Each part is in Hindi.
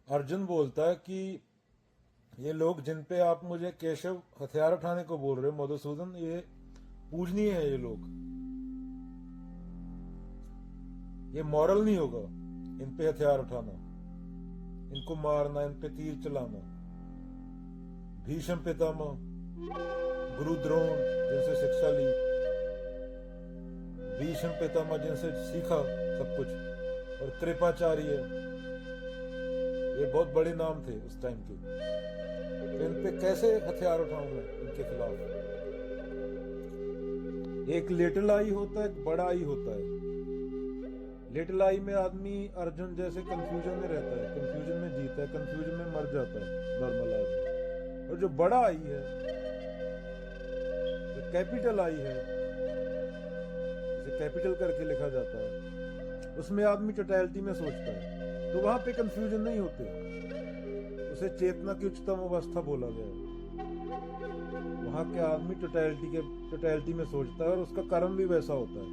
अर्जुन बोलता है कि ये लोग जिन पे आप मुझे केशव हथियार उठाने को बोल रहे हो मधुसूदन, ये पूजनीय है। ये लोग, ये मॉरल नहीं होगा इन पे हथियार उठाना, इनको मारना, इन पे तीर चलाना। भीष्म पितामह, गुरु द्रोण जिनसे शिक्षा ली, भीष्म पितामह जिनसे सीखा सब कुछ, और कृपाचार्य, ये बहुत बड़े नाम थे उस टाइम के। तो इन पे कैसे हथियार उठाऊं मैं इनके खिलाफ? एक लिटिल आई होता है, एक बड़ा आई होता है। लिटिल आई में आदमी अर्जुन जैसे कंफ्यूजन में रहता है, कंफ्यूजन में जीता है, कंफ्यूजन में मर जाता है नॉर्मल आदमी। और जो बड़ा आई है, जो कैपिटल आई है, जिसे कैपिटल करके लिखा जाता है, उसमें आदमी टोटैलिटी में सोचता है, तो वहां पे कंफ्यूजन नहीं होते। उसे चेतना की उच्चतम अवस्था बोला गया है। वहां के आदमी टोटैलिटी में सोचता है, और उसका कर्म भी वैसा होता है।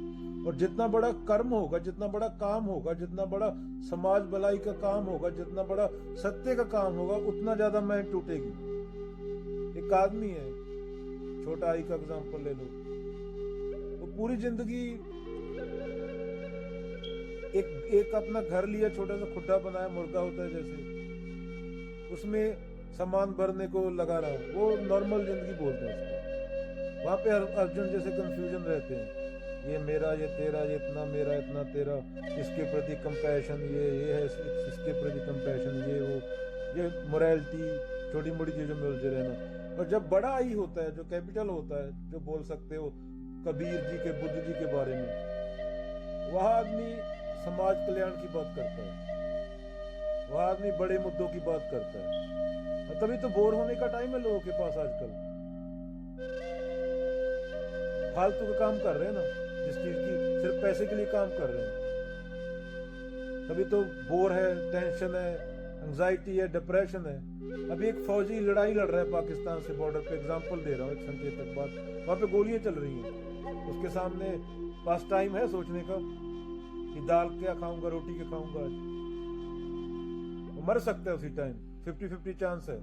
और जितना बड़ा कर्म होगा, जितना बड़ा काम होगा, जितना बड़ा समाज भलाई का काम होगा, जितना बड़ा सत्य का काम होगा, उतना ज्यादा माइंड टूटेगी। एक आदमी है, छोटा आई का एग्जांपल ले लो, वो पूरी जिंदगी एक अपना घर लिया, छोटा सा खुड्डा बनाया, मुर्गा होता है जैसे, उसमें सामान भरने को लगा रहा। वो नॉर्मल जिंदगी बोलते हैं उसको। वहां पे अर्जुन जैसे कंफ्यूजन रहते हैं, ये मेरा, ये तेरा, ये इतना मेरा, इतना तेरा, इसके प्रति कंपैशन, ये है, इसके प्रति कंपैशन, ये वो, ये मोरालिटी, छोटी मोटी चीजों में उलझे रहना। और जब बड़ा आई होता है, जो कैपिटल होता है, जो बोल सकते हो कबीर जी के, बुद्ध जी के बारे में, वह आदमी समाज कल्याण की बात करता है, वह आदमी बड़े मुद्दों की बात करता है। और तभी तो बोर होने का टाइम है लोगों के पास आजकल। फालतू का काम कर रहे हैं ना, जिस चीज की सिर्फ पैसे के लिए काम कर रहे हैं, तभी तो बोर है, टेंशन है, एंजाइटी है, डिप्रेशन है। अभी एक फौजी लड़ाई लड़ रहा है पाकिस्तान से बॉर्डर पे, एग्जांपल दे रहा हूँ, एक संकेतक बात, वहां पे गोलियां चल रही हैं, उसके सामने पास टाइम है सोचने का कि दाल क्या खाऊंगा, रोटी क्या खाऊंगा आज। वो मर सकता है उसी टाइम, 50-50 चांस है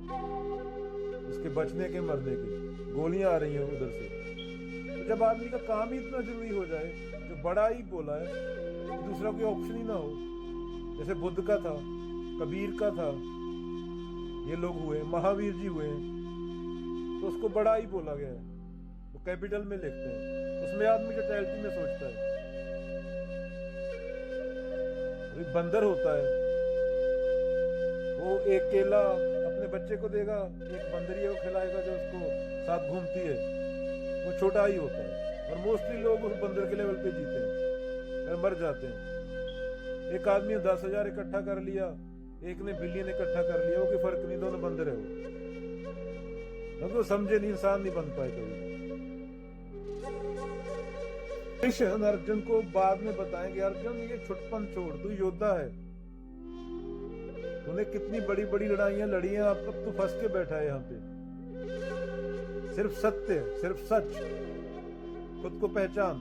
उसके बचने के, मरने के। गोलियां आ रही हैं उधर से। तो जब आदमी का काम ही इतना जरूरी हो जाए, जो बड़ा ही बोला है, तो दूसरा कोई ऑप्शन ही ना हो, जैसे बुद्ध का था, कबीर का था, ये लोग हुए, महावीर जी हुए, तो उसको बड़ा ही बोला गया है। वो कैपिटल में लिखते हैं, उसमें आदमी टोटैलिटी में सोचता है। अभी बंदर होता है, वो एक केला अपने बच्चे को देगा, एक बंदरिया को खिलाएगा जो उसको साथ घूमती है, वो छोटा ही होता है। और मोस्टली लोग उस बंदर के लेवल पे जीते हैं और मर जाते हैं। एक आदमी ने 10,000 इकट्ठा कर लिया, एक ने बिलियन इकट्ठा कर लिया, वो कोई फर्क नहीं, दोनों बंदर है वो, क्योंकि वो समझे नहीं, इंसान नहीं बन पाए कभी। कृष्ण अर्जुन को बाद में बताएंगे, अर्जुन ये छुटपन छोड़, तू योद्धा है, तूने कितनी बड़ी बड़ी लड़ाइयां लड़ी हैं, अब तू फंस के बैठा है यहाँ पे। सिर्फ सत्य, सिर्फ सच, खुद को पहचान।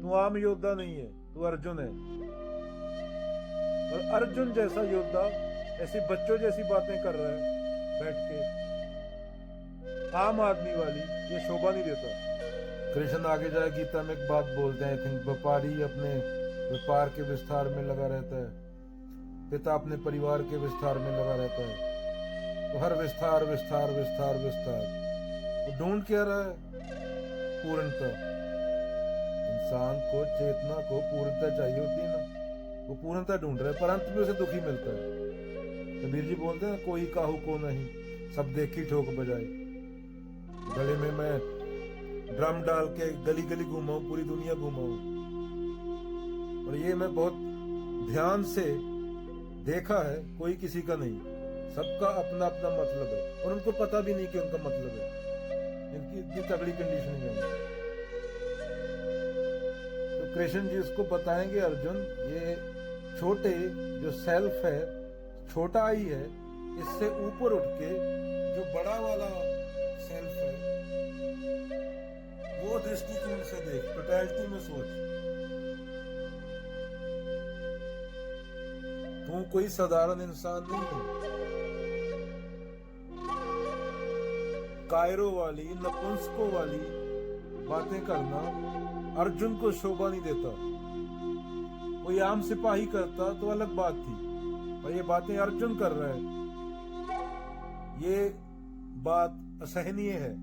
तू आम योद्धा नहीं है, तू अर्जुन है। और अर्जुन जैसा योद्धा ऐसी बच्चों जैसी बातें कर रहा है बैठ के, आम आदमी वाली, ये शोभा नहीं देता। कृष्ण आगे जाए गीता में एक बात बोलते हैं, आई थिंक, व्यापारी अपने व्यापार के विस्तार में लगा रहता है, पिता अपने परिवार के विस्तार में लगा रहता है। तो हर विस्तार विस्तार विस्तार विस्तार, वो ढूंढ क्या रहा है? पूर्णता। इंसान को, चेतना को पूर्णता चाहिए होती है ना, वो पूर्णता ढूंढ रहा है, पर अंत में उसे दुखी मिलता है। कबीर जी बोलते हैं, कोई काहू को नहीं, सब देखी ठोक बजाए। गले में मैं ड्रम डाल के गली गली घूमा हूं, पूरी दुनिया घूमा हूं, और ये मैं बहुत ध्यान से देखा है, कोई किसी का नहीं, सबका अपना अपना मतलब है, और उनको पता भी नहीं कि उनका मतलब है। इनकी इतनी तगड़ी कंडीशनिंग है। तो कृष्ण जी उसको बताएंगे, अर्जुन ये छोटे जो सेल्फ है, छोटा ही है, इससे ऊपर उठ के जो बड़ा वाला सेल्फ है, वो दृष्टिकोण से देख, टोटैलिटी में सोच। हूं कोई साधारण इंसान नहीं हूं। कायरों वाली नपुंसकों वाली बातें करना अर्जुन को शोभा नहीं देता। कोई आम सिपाही करता तो अलग बात थी, पर ये बातें अर्जुन कर रहा है, ये बात असहनीय है।